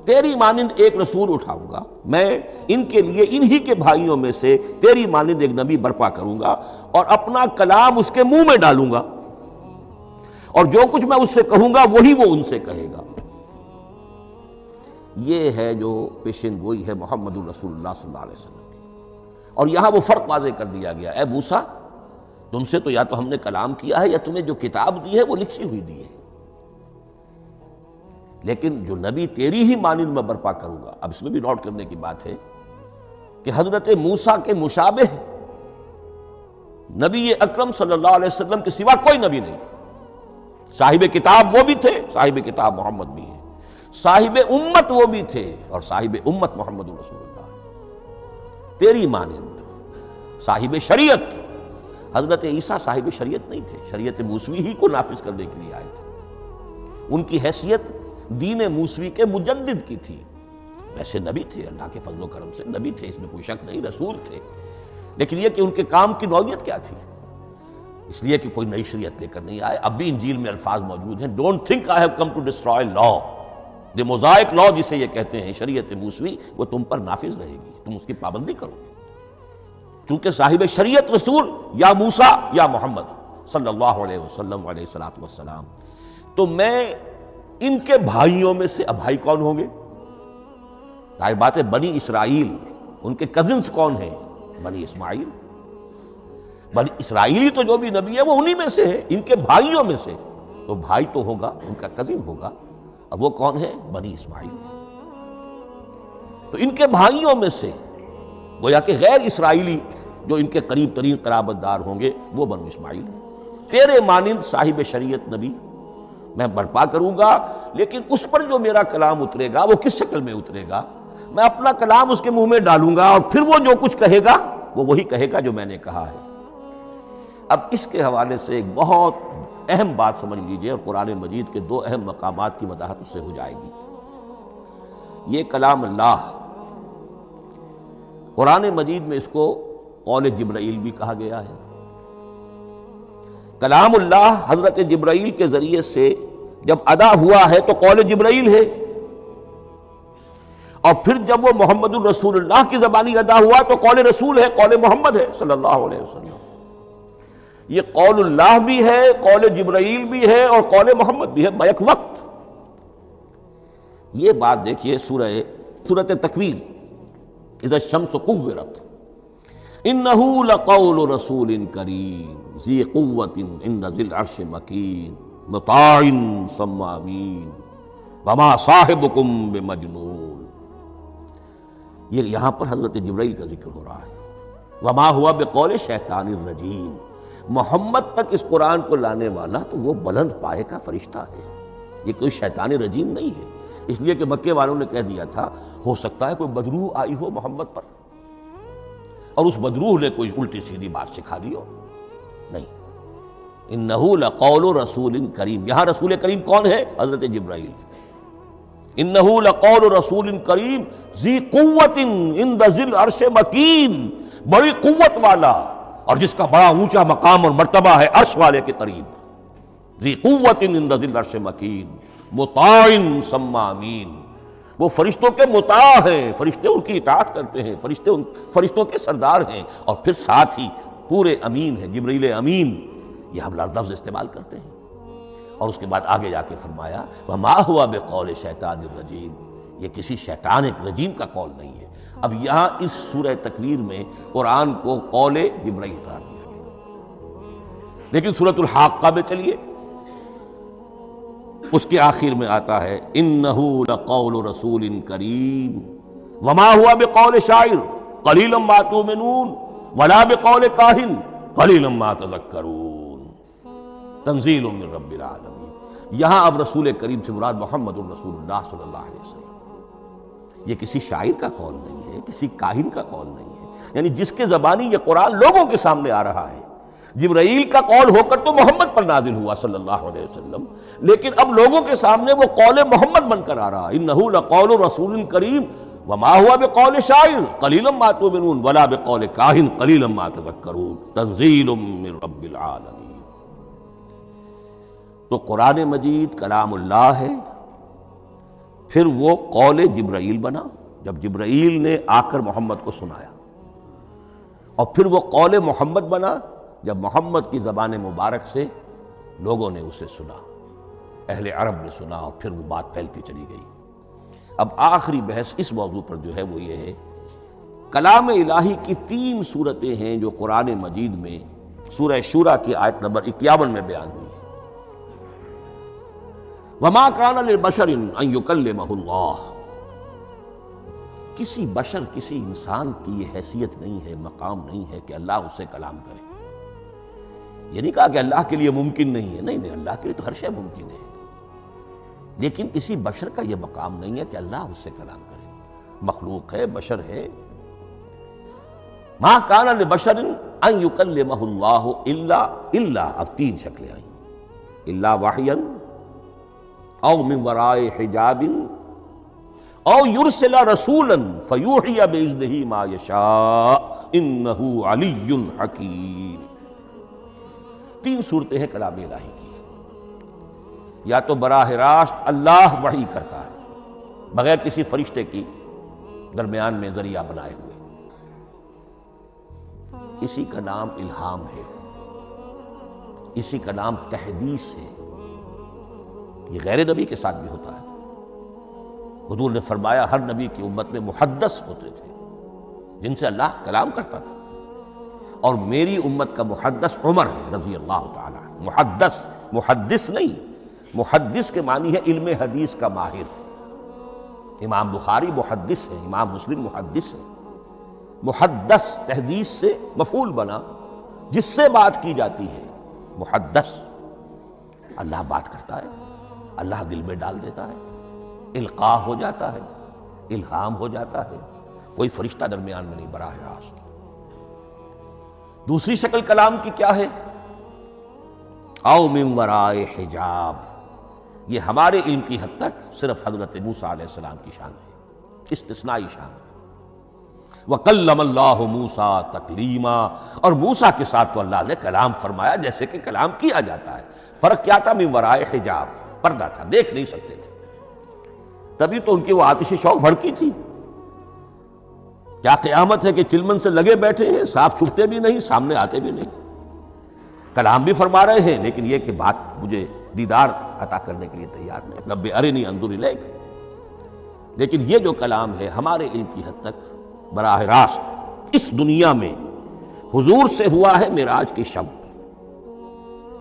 تیری مانند ایک رسول اٹھاؤں گا، میں ان کے لیے انہی کے بھائیوں میں سے تیری مانند ایک نبی برپا کروں گا اور اپنا کلام اس کے منہ میں ڈالوں گا، اور جو کچھ میں اس سے کہوں گا وہی وہ ان سے کہے گا۔ یہ ہے جو پیشن گوئی ہے محمد الرسول اللہ صلی اللہ علیہ وسلم کی۔ اور یہاں وہ فرق واضح کر دیا گیا، اے موسیٰ تم سے تو یا تو ہم نے کلام کیا ہے یا تمہیں جو کتاب دی ہے وہ لکھی ہوئی دی ہے، لیکن جو نبی تیری ہی مانند میں برپا کروں گا۔ اب اس میں بھی نوٹ کرنے کی بات ہے کہ حضرت موسیٰ کے مشابہ نبی اکرم صلی اللہ علیہ وسلم کے سوا کوئی نبی نہیں۔ صاحب کتاب وہ بھی تھے، صاحب کتاب محمد بھی ہیں، صاحب امت وہ بھی تھے اور صاحب امت محمد رسول اللہ، تیری مانند صاحب شریعت۔ حضرت عیسیٰ صاحب شریعت نہیں تھے، شریعت موسوی ہی کو نافذ کرنے کے لیے آئے تھے، ان کی حیثیت دین موسوی کے مجدد کی تھی۔ ویسے نبی تھے، اللہ کے فضل و کرم سے نبی تھے، اس میں کوئی شک نہیں، رسول تھے، لیکن یہ کہ ان کے کام کی نوعیت کیا تھی، اس لیے کہ کوئی نئی شریعت لے کر نہیں آئے۔ اب بھی انجیل میں الفاظ موجود ہیں، don't think I have come to destroy law, the Mosaic law جسے یہ کہتے ہیں، شریعت موسوی، وہ تم پر نافذ رہے گی، تم اس کی پابندی کرو گے، چونکہ صاحب شریعت رسول یا موسیٰ یا محمد صلی اللہ علیہ وسلم علیہ الصلوۃ والسلام۔ تو میں ان کے بھائیوں میں سے، اب بھائی کون ہوں گے؟ ظاہر بات ہے بنی اسرائیل، ان کے کزنز کون ہیں؟ بنی اسماعیل، بنی اسرائیلی تو جو بھی نبی ہے وہ انہی میں سے ہے، ان کے بھائیوں میں سے، تو بھائی تو ہوگا، ان کا کزن ہوگا، اب وہ کون ہے؟ بنی اسماعیل۔ تو ان کے بھائیوں میں سے گویا کہ غیر اسرائیلی جو ان کے قریب ترین قرابت دار ہوں گے وہ بنو اسماعیل ہیں۔ تیرے مانند صاحب شریعت نبی میں برپا کروں گا، لیکن اس پر جو میرا کلام اترے گا وہ کس شکل میں اترے گا؟ میں اپنا کلام اس کے منہ میں ڈالوں گا اور پھر وہ جو کچھ کہے گا وہ وہی کہے گا جو میں نے کہا ہے۔ اب اس کے حوالے سے ایک بہت اہم بات سمجھ لیجئے، اور قرآن مجید کے دو اہم مقامات کی وضاحت اس سے ہو جائے گی۔ یہ کلام اللہ، قرآن مجید میں اس کو قول جبرائیل بھی کہا گیا ہے۔ کلام اللہ حضرت جبرائیل کے ذریعے سے جب ادا ہوا ہے تو قول جبرائیل ہے، اور پھر جب وہ محمد الرسول اللہ کی زبانی ادا ہوا تو قول رسول ہے، قول محمد ہے صلی اللہ علیہ وسلم۔ یہ قول اللہ بھی ہے، قول جبرائیل بھی ہے، اور قول محمد بھی ہے بیک وقت۔ یہ بات دیکھیے سورۃ تکویر، اذا الشمس کورت، انہ لقول رسول کریم ذی قوت عند ذی العرش مکین مطاع ثم امین وما صاحبکم بمجنون۔ یہ یہاں پر حضرت جبرائیل کا ذکر ہو رہا ہے۔ وما ہوا بقول شیطان الرجیم، محمد تک اس قرآن کو لانے والا تو وہ بلند پائے کا فرشتہ ہے، یہ کوئی شیطان رجیم نہیں ہے۔ اس لیے کہ مکے والوں نے کہہ دیا تھا ہو سکتا ہے کوئی بدروح آئی ہو محمد پر، اور اس بدروح نے کوئی الٹی سیدھی بات سکھا دی ہو، نہیں۔ انہ لقول رسول کریم، یہاں رسول کریم کون ہے؟ حضرت جبرائیل۔ انہ لقول رسول کریم ذی قوت عند ذی العرش مکین، بڑی قوت والا اور جس کا بڑا اونچا مقام اور مرتبہ ہے عرش والے کے قریب۔ ذی قوت عند ذی العرش مکین مطاع ثم امین، وہ فرشتوں کے مطاع ہیں، فرشتے ان کی اطاعت کرتے ہیں، فرشتوں کے سردار ہیں، اور پھر ساتھ ہی پورے امین ہیں، جبرائیل امین، یہ ہم لفظ استعمال کرتے ہیں۔ اور اس کے بعد آگے جا کے فرمایا وما ہوا بقول شیطان الرجیم، یہ کسی شیطان رجیم کا قول نہیں ہے۔ اب یہاں اس سورہ تکویر میں قرآن کو قول جبرائیل قرار دیا گیا، لیکن سورۃ الحاقہ میں چلیے، اس کے آخر میں آتا ہے انہ لقول رسول کریم وما ہوا بقول شاعر قلیلا ما تؤمنون ولا بقول کاہن قلیلا ما تذکرون تنزیل من رب العالمین۔ یہاں اب رسول کریم سے مراد محمد الرسول اللہ صلی اللہ علیہ وسلم، یہ کسی شاعر کا قول نہیں ہے، کسی کاہن کا قول نہیں ہے، یعنی جس کے زبانی یہ قرآن لوگوں کے سامنے آ رہا ہے۔ جبرائیل کا قول ہو کر تو محمد پر نازل ہوا صلی اللہ علیہ وسلم، لیکن اب لوگوں کے سامنے وہ قول محمد بن کر آ رہا۔ انہ لقول رسول کریم وما ہوا بقول شاعر قلیلا ما تؤمنون ولا بقول کاہن قلیلا ما تذکرون تنزیل من رب العالمین۔ تو قرآن مجید کلام اللہ ہے، پھر وہ قول جبرائیل بنا جب جبرائیل نے آ کر محمد کو سنایا، اور پھر وہ قول محمد بنا جب محمد کی زبان مبارک سے لوگوں نے اسے سنا، اہل عرب نے سنا، اور پھر وہ بات پھیلتی چلی گئی۔ اب آخری بحث اس موضوع پر جو ہے وہ یہ ہے، کلام الہی کی 3 صورتیں ہیں جو قرآن مجید میں سورہ شورى کی آیت نمبر 51 میں بیان ہوئی۔ وما کان لبشر ان یکلمہ اللہ، کسی بشر، کسی انسان کی یہ حیثیت نہیں ہے، مقام نہیں ہے کہ اللہ اس سے کلام کرے۔ یہ نہیں کہا کہ اللہ کے لیے ممکن نہیں ہے، نہیں، اللہ کے لیے تو ہر شے ممکن ہے، لیکن کسی بشر کا یہ مقام نہیں ہے کہ اللہ اس سے کلام کرے۔ مخلوق ہے، بشر ہے۔ ما کان لبشر ان یکلمہ اللہ الا اب 3 شکلیں آئیں، الا وحیا او من وراء حجاب او یرسل رسولا فیوحی باذنہ ما یشاء انہ علی حکیم۔ 3 صورتیں ہیں کلام الہی کی، یا تو براہ راست اللہ وحی کرتا ہے بغیر کسی فرشتے کی درمیان میں ذریعہ بنائے ہوئے، اسی کا نام الہام ہے، اسی کا نام تحدیث ہے۔ یہ غیر نبی کے ساتھ بھی ہوتا ہے۔ حضور نے فرمایا ہر نبی کی امت میں محدث ہوتے تھے جن سے اللہ کلام کرتا تھا، اور میری امت کا محدث عمر ہے رضی اللہ تعالی عنہ۔ محدث، محدث نہیں، محدث کے معنی ہے علم حدیث کا ماہر۔ امام بخاری محدث ہے، امام مسلم محدث ہے۔ محدث تحدیث سے مفعول بنا، جس سے بات کی جاتی ہے، محدث۔ اللہ بات کرتا ہے، اللہ دل میں ڈال دیتا ہے، القاء ہو جاتا ہے، الہام ہو جاتا ہے، کوئی فرشتہ درمیان میں نہیں، براہ راست۔ دوسری شکل کلام کی کیا ہے؟ او من وراء حجاب، یہ ہمارے علم کی حد تک صرف حضرت موسیٰ علیہ السلام کی شان ہے، استثنائی شان ہے۔ وَكَلَّمَ اللَّهُ مُوسَىٰ تَكْلِيمًا، اور موسیٰ کے ساتھ تو اللہ نے کلام فرمایا جیسے کہ کلام کیا جاتا ہے۔ فرق کیا تھا؟ من وراء حجاب، پردہ تھا، دیکھ نہیں سکتے تھے، تبھی تو ان کی وہ آتش شوق بھڑکی تھی کیا قیامت ہے کہ چلمن سے لگے بیٹھے ہیں، صاف چھپتے بھی نہیں، سامنے آتے بھی نہیں، کلام بھی فرما رہے ہیں، لیکن یہ کہ بات مجھے دیدار عطا کرنے کے لیے تیار نہیں، رب ارنی انظر الیک۔ لیکن یہ جو کلام ہے ہمارے علم کی حد تک براہ راست اس دنیا میں حضور سے ہوا ہے معراج کی شب،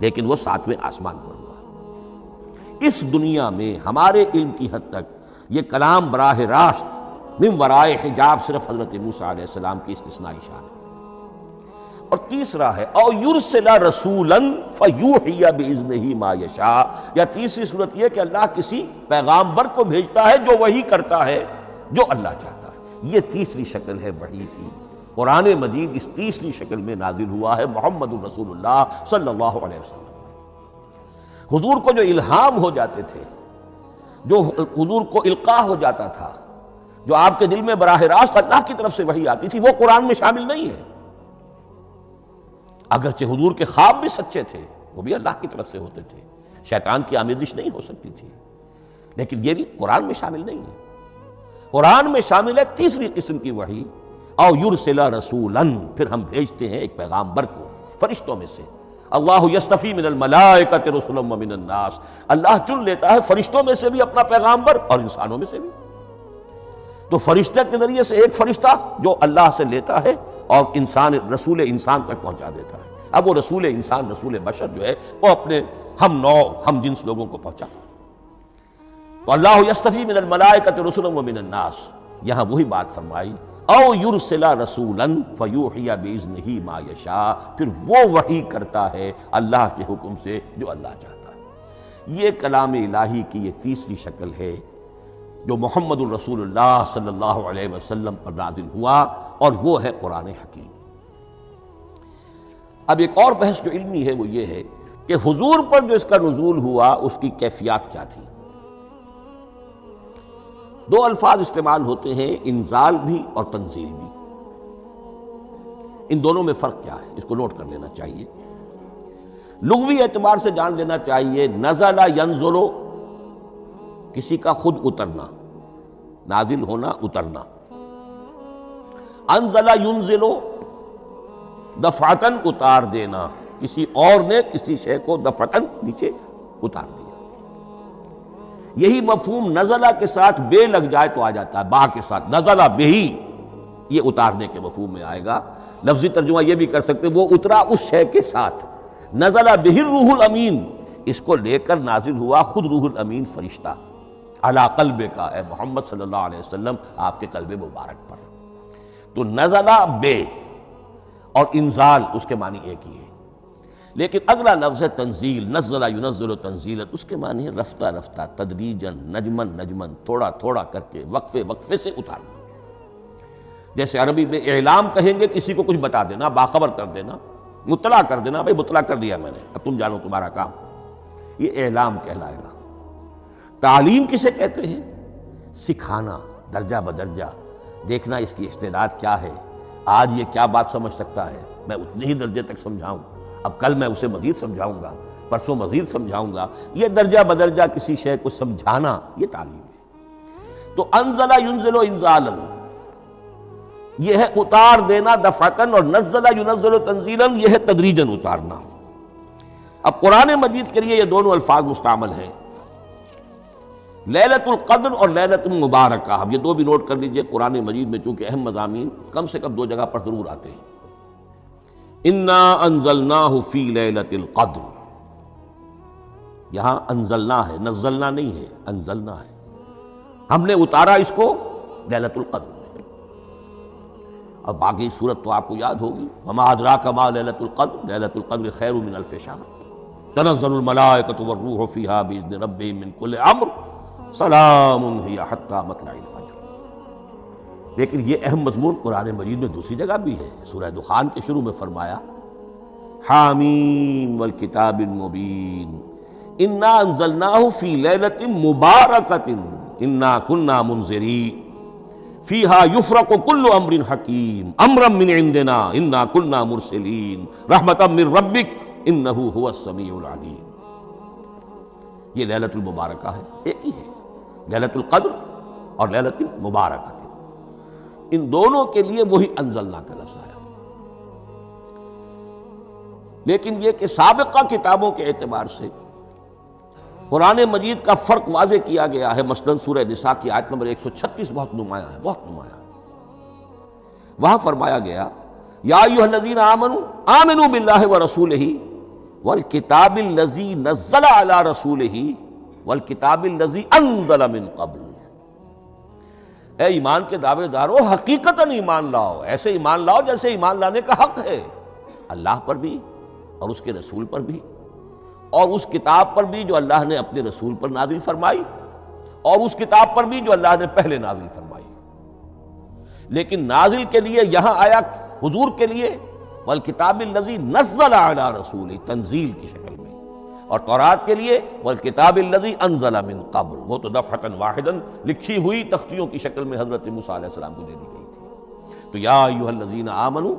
لیکن وہ 7ویں آسمان پر ہوا۔ اس دنیا میں ہمارے علم کی حد تک یہ کلام براہ راست من ورائے حجاب صرف حضرت موسیٰ علیہ السلام کی استثنائی شان ہے۔ اور تیسرا ہے او یرسل رسولا فیوحی باذنہ ما یشاء، یا تیسری صورت یہ کہ اللہ کسی پیغامبر کو بھیجتا ہے جو وحی کرتا ہے جو اللہ چاہتا ہے۔ یہ تیسری شکل ہے وحی کی۔ قرآن مجید اس تیسری شکل میں نازل ہوا ہے محمد الرسول اللہ صلی اللہ علیہ وسلم۔ حضور کو جو الہام ہو جاتے تھے، جو حضور کو القاء ہو جاتا تھا، جو آپ کے دل میں براہ راست اللہ کی طرف سے وحی آتی تھی، وہ قرآن میں شامل نہیں ہے۔ اگرچہ حضور کے خواب بھی سچے تھے، وہ بھی اللہ کی طرف سے ہوتے تھے، شیطان کی آمیزش نہیں ہو سکتی تھی، لیکن یہ بھی قرآن میں شامل نہیں ہے۔ قرآن میں شامل ہے تیسری قسم کی وحی، او یرسل رسولا، پھر ہم بھیجتے ہیں ایک پیغامبر کو فرشتوں میں سے۔ اللہ یصطفی من الملائکۃ رسلا ومن الناس، اللہ چن لیتا ہے فرشتوں میں سے بھی اپنا پیغامبر اور انسانوں میں سے بھی۔ تو فرشتہ کے ذریعے سے ایک فرشتہ جو اللہ سے لیتا ہے اور رسول انسان تک پہنچا دیتا ہے۔ اب وہ رسول انسان، رسول بشر جو ہے وہ اپنے ہم نوع ہم جنس لوگوں کو پہنچا۔ تو اللہ یصطفی من الملائکۃ رسلا ومن الناس، یہاں وہی بات فرمائی او یرسل رسولا فیوحی باذنہ ما یشاء، پھر وہ وحی کرتا ہے اللہ کے حکم سے جو اللہ چاہتا ہے۔ یہ کلام الہی کی یہ تیسری شکل ہے جو محمد الرسول اللہ صلی اللہ علیہ وسلم پر نازل ہوا، اور وہ ہے قرآن حکیم۔ اب ایک اور بحث جو علمی ہے وہ یہ ہے کہ حضور پر جو اس کا نزول ہوا اس کی کیفیات کیا تھی۔ دو الفاظ استعمال ہوتے ہیں، انزال بھی اور تنزیل بھی۔ ان دونوں میں فرق کیا ہے اس کو نوٹ کر لینا چاہیے۔ لغوی اعتبار سے جان لینا چاہیے، نزل ینزل کسی کا خود اترنا، نازل ہونا، اترنا۔ انزل ینزل دفعتاً اتار دینا، کسی اور نے کسی شے کو دفعتاً نیچے اتار دیا۔ یہی مفہوم نزلہ کے ساتھ بے لگ جائے تو آ جاتا ہے، با کے ساتھ نزلہ بہی، یہ اتارنے کے مفہوم میں آئے گا۔ لفظی ترجمہ یہ بھی کر سکتے وہ اترا اس شے کے ساتھ۔ نزلہ بہ الروح الامین، اس کو لے کر نازل ہوا خود روح الامین فرشتہ علی قلب کا، اے محمد صلی اللہ علیہ وسلم آپ کے قلب مبارک پر۔ تو نزلہ بے اور انزال اس کے معنی ایک ہی ہے، لیکن اگلا لفظ ہے تنزیل، نزل ینزل تنزیلا، اس کے معنی ہے رفتہ رفتہ، تدریجاً، نجمن نجمن، تھوڑا تھوڑا کر کے، وقفے وقفے سے اتارنا۔ جیسے عربی میں اعلام کہیں گے کسی کو کچھ بتا دینا، باخبر کر دینا، مطلع کر دینا، بھائی مطلع کر دیا میں نے، اب تم جانو تمہارا کام، یہ اعلام کہلائے گا۔ تعلیم کسے کہتے ہیں؟ سکھانا، درجہ بدرجہ، دیکھنا اس کی استعداد کیا ہے، آج یہ کیا بات سمجھ سکتا ہے، میں اتنے ہی درجے تک سمجھاؤں، اب کل میں اسے مزید سمجھاؤں گا، پرسوں مزید سمجھاؤں گا۔ یہ درجہ بدرجہ کسی شے کو سمجھانا، یہ تعلیم ہے۔ تو انزل ینزل انزالا، یہ ہے اتار دینا دفعتاً، اور نزل ینزل تنزیلا، یہ ہے تدریجاً اتارنا۔ اب قرآن مجید کے لیے یہ دونوں الفاظ مستعمل ہیں، لیلۃ القدر اور لیلۃ المبارکہ۔ اب یہ دو بھی نوٹ کر لیجئے، قرآن مجید میں چونکہ اہم مضامین کم سے کم دو جگہ پر ضرور آتے ہیں۔ انا انزلناہ فی لیلۃ القدر، یہاں انزلنا ہے، نزلنا نہیں ہے، انزلنا ہے، ہم نے اتارا اس کو لیلۃ القدر میں۔ اور باقی صورت تو آپ کو یاد ہوگی، وما ادراک ما لیلۃ القدر، لیلۃ القدر خیر من الف شہر، تنزل الملائکۃ والروح فیہا باذن ربہم من کل امر، سلام ہی حتی مطلع الفجر۔ لیکن یہ اہم مضمون قرآن مجید میں دوسری جگہ بھی ہے، سورہ دخان کے شروع میں فرمایا حامیم والکتاب المبین انا انزلناہ فی لیلۃ مبارکۃ انا کنا منذرین فیہا یفرق کل امر حکیم امرا من عندنا انا کنا مرسلین رحمتا من ربک انہ هو السمیع العلیم۔ یہ لیلۃ المبارکہ ہے، ایک ہی ہے، لیلۃ القدر اور لیلۃ المبارکہ۔ ان دونوں کے لیے وہی انزلنا کا لفظ آیا. لیکن یہ کہ سابقہ کتابوں کے اعتبار سے قرآن مجید کا فرق واضح کیا گیا ہے. مثلا سورہ نساء کی آیت نمبر 136 بہت نمایاں ہے، بہت نمایاں. وہاں فرمایا گیا یا ایھا الذین آمنوا آمنوا باللہ ورسولہ والکتاب الذی نزل علی رسولہ والکتاب الذی انزل من قبل. اے ایمان کے دعوے دارو، حقیقتاً ایمان لاؤ، ایسے ایمان لاؤ جیسے ایمان لانے کا حق ہے، اللہ پر بھی اور اس کے رسول پر بھی، اور اس کتاب پر بھی جو اللہ نے اپنے رسول پر نازل فرمائی، اور اس کتاب پر بھی جو اللہ نے پہلے نازل فرمائی. لیکن نازل کے لیے یہاں آیا حضور کے لیے والکتاب الذی نزل علی رسولہ، تنزیل کی شکل میں، اور تورات کے لیے والکتاب الذی انزل من قبل، وہ تو دفعۃ واحدا لکھی ہوئی تختیوں کی شکل میں حضرت موسیٰ علیہ السلام کو دے دی گئی تھی. تو یا ایھا الذین آمنوا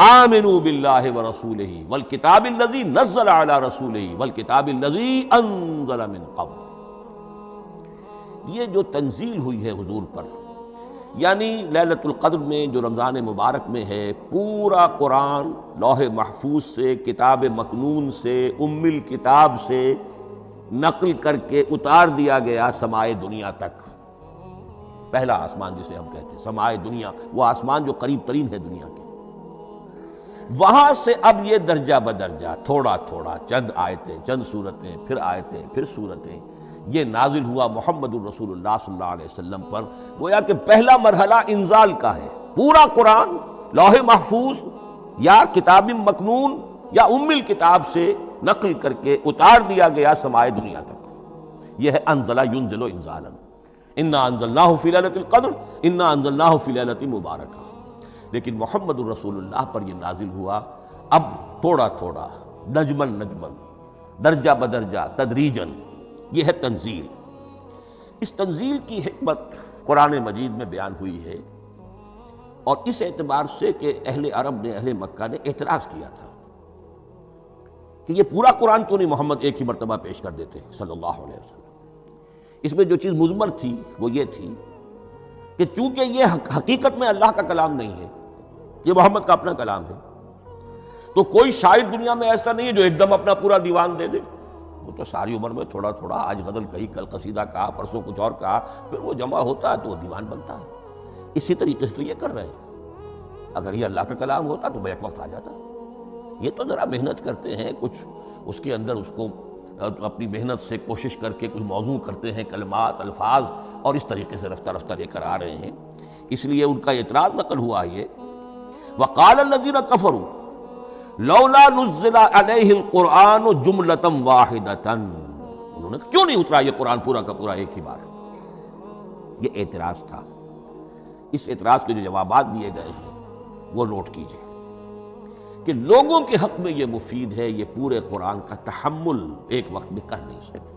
آمنوا باللہ ورسولہ والکتاب الذی نزل علی رسولہ والکتاب الذی انزل من قبل. یہ جو تنزیل ہوئی ہے حضور پر، یعنی لیلۃ القدر میں جو رمضان مبارک میں ہے، پورا قرآن لوح محفوظ سے، کتاب مکنون سے، ام الکتاب سے نقل کر کے اتار دیا گیا سمائے دنیا تک. پہلا آسمان جسے ہم کہتے ہیں سمائے دنیا، وہ آسمان جو قریب ترین ہے دنیا کے. وہاں سے اب یہ درجہ بدرجہ تھوڑا تھوڑا، چند آیتیں، چند سورتیں، پھر آیتیں، پھر سورتیں، یہ نازل ہوا محمد الرسول اللہ صلی اللہ علیہ وسلم پر. گویا کہ پہلا مرحلہ انزال کا ہے. پورا قرآن لوح محفوظ یا کتاب مکنون یا ام الکتاب سے نقل کر کے اتار دیا گیا سمائے دنیا تک. یہ ہے انزل ینزل انزالا، انا انزلناہ فی لیلۃ القدر انا انزلناہ فی لیلۃ مبارکہ. لیکن محمد الرسول اللہ پر یہ نازل ہوا اب تھوڑا تھوڑا، نجمن نجمن، درجہ بدرجہ، تدریجن. یہ ہے تنزیل. اس تنزیل کی حکمت قرآن مجید میں بیان ہوئی ہے، اور اس اعتبار سے کہ اہل عرب نے، اہل مکہ نے اعتراض کیا تھا کہ یہ پورا قرآن کیوں نہیں محمد ایک ہی مرتبہ پیش کر دیتے صلی اللہ علیہ وسلم. اس میں جو چیز مضمر تھی وہ یہ تھی کہ چونکہ یہ حقیقت میں اللہ کا کلام نہیں ہے، یہ محمد کا اپنا کلام ہے، تو کوئی شاعر دنیا میں ایسا نہیں ہے جو ایک دم اپنا پورا دیوان دے دے. وہ تو ساری عمر میں تھوڑا تھوڑا، آج غزل کہی، کل قصیدہ کہا، پرسوں کچھ اور کہا، پھر وہ جمع ہوتا ہے تو وہ دیوان بنتا ہے. اسی طریقے سے تو یہ کر رہے ہیں. اگر یہ اللہ کا کلام ہوتا تو بیک وقت آ جاتا. یہ تو ذرا محنت کرتے ہیں، کچھ اس کے اندر اس کو اپنی محنت سے کوشش کر کے کچھ موضوع کرتے ہیں، کلمات، الفاظ، اور اس طریقے سے رفتہ رفتہ لے کر آ رہے ہیں. اس لیے ان کا اعتراض نقل ہوا یہ وقال الذین کفروا لولا نزل علیہ القرآن جملۃ واحدۃ. انہوں نے کیوں نہیں اترا یہ قرآن پورا کا پورا ایک ہی بار؟ یہ اعتراض تھا. اس اعتراض کے جو جوابات دیے گئے ہیں وہ نوٹ کیجئے کہ لوگوں کے حق میں یہ مفید ہے، یہ پورے قرآن کا تحمل ایک وقت میں کر نہیں سکتے.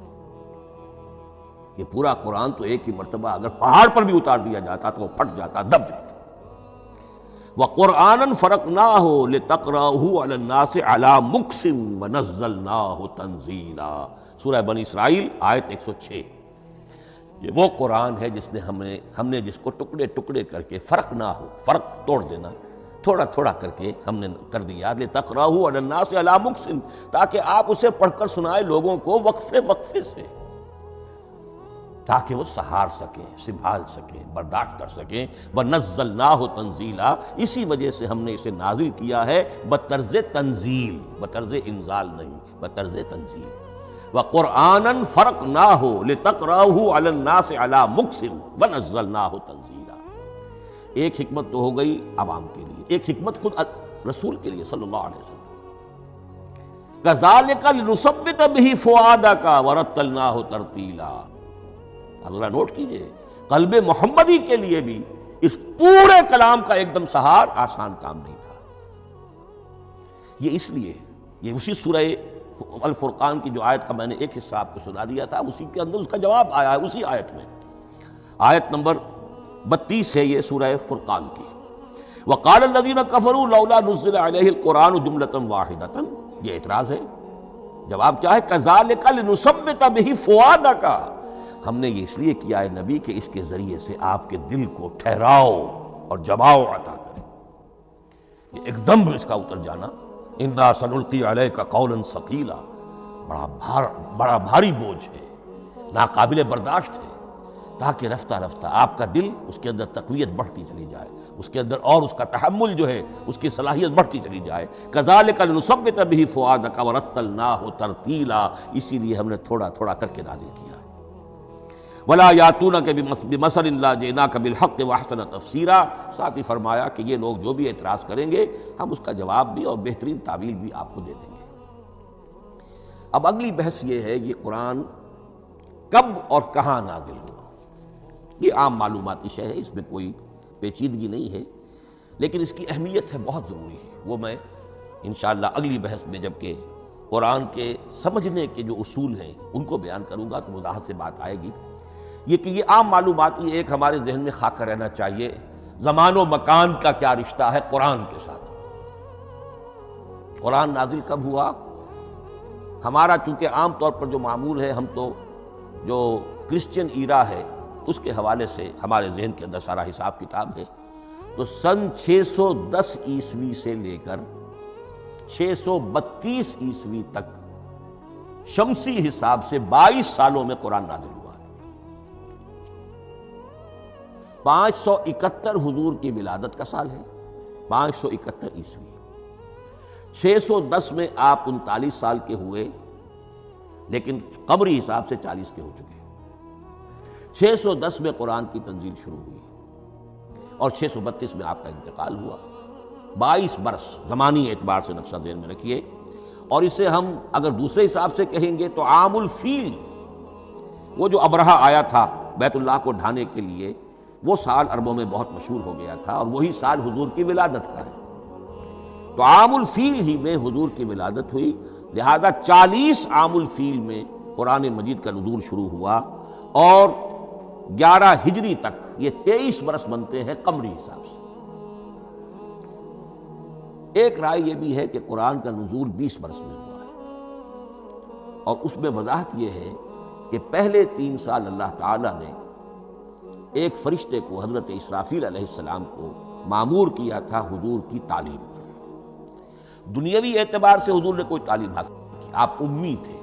یہ پورا قرآن تو ایک ہی مرتبہ اگر پہاڑ پر بھی اتار دیا جاتا تو وہ پھٹ جاتا، دب جاتا. وَقُرْآنًا فَرَقْنَاهُ لِتَقْرَأَهُ عَلَى النَّاسِ عَلَى مُكْثٍ وَنَزَّلْنَاهُ تَنزِيلًا. سورہ بنی اسرائیل آیت 106. یہ وہ قرآن ہے جس نے ہم نے جس کو ٹکڑے ٹکڑے کر کے فرق توڑ دینا، تھوڑا تھوڑا کر کے ہم نے کر دیا. لِتَقْرَأَهُ عَلَى النَّاسِ عَلَى مُكْثٍ، تاکہ آپ اسے پڑھ کر سنائے لوگوں کو وقفے سے، تاکہ وہ سہار سکیں، سنبھال سکیں، برداشت کر سکیں. وَنَزَّلْنَاهُ تَنزِيلًا، اسی وجہ سے ہم نے اسے نازل کیا ہے بطرز تنزیل، بطرز انزال نہیں، بطرز تنزیل. وَقُرْآنًا فَرَقْنَاهُ لِتَقْرَأَهُ عَلَى النَّاسِ عَلَى مُكْثٍ وَنَزَّلْنَاهُ تَنزِيلًا. ایک حکمت تو ہو گئی عوام کے لیے، ایک حکمت خود رسول کے لیے صلی اللہ علیہ وسلم. كَذَلِكَ لِنُثَبِّتَ بِهِ فُؤَادَكَ وَرَتَّلْنَاهُ تَرْتِيلًا. ذرا نوٹ کیجئے، قلب محمدی کے لیے بھی اس پورے کلام کا ایک دم سہار آسان کام نہیں تھا. یہ اس لیے، یہ اسی سورہ الفرقان کی جو آیت کا میں نے ایک حصہ آپ کو سنا دیا تھا، اسی کے اندر اس کا جواب آیا ہے. اسی آیت میں، آیت نمبر 32 ہے یہ سورہ فرقان کی. وقال الذین کفروا لولا نزل علیہ القرآن جملۃ واحدۃ. یہ اعتراض ہے. جواب کیا ہے؟ کذالک لنثبت بہ فؤادک. ہم نے یہ اس لیے کیا ہے نبی کہ اس کے ذریعے سے آپ کے دل کو ٹھہراؤ، اور جماؤ عطا کرے۔ یہ ایک دم اس کا اتر جانا، انا سنلقی علیک قولا ثقیلا، بڑا بھاری بوجھ ہے، ناقابل برداشت ہے، تاکہ رفتہ رفتہ آپ کا دل، اس کے اندر تقویت بڑھتی چلی جائے، اس کے اندر اور اس کا تحمل جو ہے، اس کی صلاحیت بڑھتی چلی جائے۔ کذالک لنثبت بہ فؤادک ورتلناہ ترتیلا، اسی لیے ہم نے تھوڑا تھوڑا کر کے نازل کیا ہے۔ ولا یاتونک بمثل الا جئناک بالحق واحسن تفسیرا، ساتھ ہی فرمایا کہ یہ لوگ جو بھی اعتراض کریں گے ہم اس کا جواب بھی اور بہترین تعویل بھی آپ کو دے دیں گے۔ اب اگلی بحث یہ ہے، یہ قرآن کب اور کہاں نازل ہوا؟ یہ عام معلوماتی شے ہے، اس میں کوئی پیچیدگی نہیں ہے، لیکن اس کی اہمیت ہے، بہت ضروری ہے۔ وہ میں انشاءاللہ اگلی بحث میں جب کہ قرآن کے سمجھنے کے جو اصول ہیں ان کو بیان کروں گا تو وضاحت سے بات آئے گی۔ یہ کہ یہ عام معلوماتی ایک ہمارے ذہن میں خاکہ رہنا چاہیے، زمان و مکان کا کیا رشتہ ہے قرآن کے ساتھ۔ قرآن نازل کب ہوا؟ ہمارا چونکہ عام طور پر جو معمول ہے، ہم تو جو کرسچن ایرا ہے اس کے حوالے سے ہمارے ذہن کے اندر سارا حساب کتاب ہے، تو سن 610 عیسوی سے لے کر 632 عیسوی تک شمسی حساب سے 22 سالوں میں قرآن نازل ہوا ہے۔ 571 حضور کی ولادت کا سال ہے، 571 عیسوی۔ 610 میں آپ 39 سال کے ہوئے، لیکن قمری حساب سے 40 کے ہو چکے۔ 610 میں قرآن کی تنزیل شروع ہوئی اور 632 میں آپ کا انتقال ہوا۔ 22 برس زمانی اعتبار سے نقشہ ذہن میں رکھیے، اور اسے ہم اگر دوسرے حساب سے کہیں گے تو عام الفیل، وہ جو ابرہہ آیا تھا بیت اللہ کو ڈھانے کے لیے، وہ سال عربوں میں بہت مشہور ہو گیا تھا، اور وہی سال حضور کی ولادت کا ہے، تو عام الفیل ہی میں حضور کی ولادت ہوئی، لہذا 40 عام الفیل میں قرآن مجید کا نزول شروع ہوا، اور 11 ہجری تک یہ 23 برس بنتے ہیں قمری حساب سے۔ ایک رائے یہ بھی ہے کہ قرآن کا نزول 20 برس میں ہوا ہے، اور اس میں وضاحت یہ ہے کہ پہلے 3 سال اللہ تعالیٰ نے ایک فرشتے کو، حضرت اسرافیل علیہ السلام کو مامور کیا تھا حضور کی تعلیم پر۔ دنیاوی اعتبار سے حضور نے کوئی تعلیم حاصل نہیں کی، آپ امی تھے،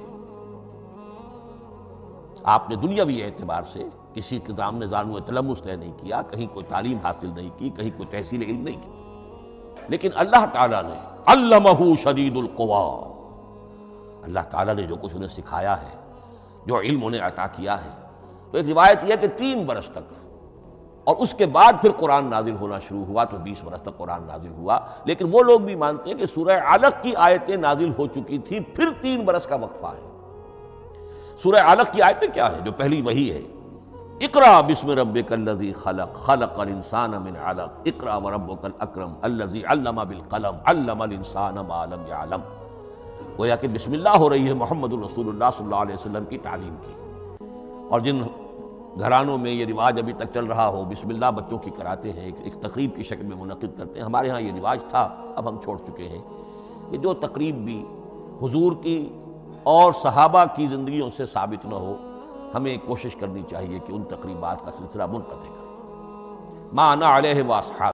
آپ نے دنیاوی اعتبار سے کسی کے سامنے زانو تلمس طے نہیں کیا، کہیں کوئی تعلیم حاصل نہیں کی، کہیں کوئی تحصیل علم نہیں کی، لیکن اللہ تعالیٰ نے علمہ شدید القویٰ، اللہ تعالیٰ نے جو کچھ انہیں سکھایا ہے، جو علم انہیں عطا کیا ہے، تو ایک روایت یہ ہے کہ 3 برس تک، اور اس کے بعد پھر قرآن نازل ہونا شروع ہوا، تو 20 برس تک قرآن نازل ہوا۔ لیکن وہ لوگ بھی مانتے ہیں کہ سورہ علق کی آیتیں نازل ہو چکی تھی، پھر 3 برس کا وقفہ ہے۔ سورہ علق کی آیتیں کیا ہے؟ جو پہلی وحی ہے، اقرأ بسم ربک الذی خلق، خلق الانسان من علق، اقرأ وربک الاکرم الذی علم بالقلم، علم الانسان ما لم یعلم۔ گویا کہ بسم اللہ ہو رہی ہے محمد الرسول اللہ صلی اللہ علیہ وسلم کی تعلیم کی، اور جن گھرانوں میں یہ رواج ابھی تک چل رہا ہو، بسم اللہ بچوں کی کراتے ہیں، ایک تقریب کی شکل میں منعقد کرتے ہیں، ہمارے ہاں یہ رواج تھا، اب ہم چھوڑ چکے ہیں، کہ جو تقریب بھی حضور کی اور صحابہ کی زندگیوں سے ثابت نہ ہو، ہمیں کوشش کرنی چاہیے کہ ان تقریبات کا سلسلہ منقطع کریں۔ ما انا علیہ واصحابی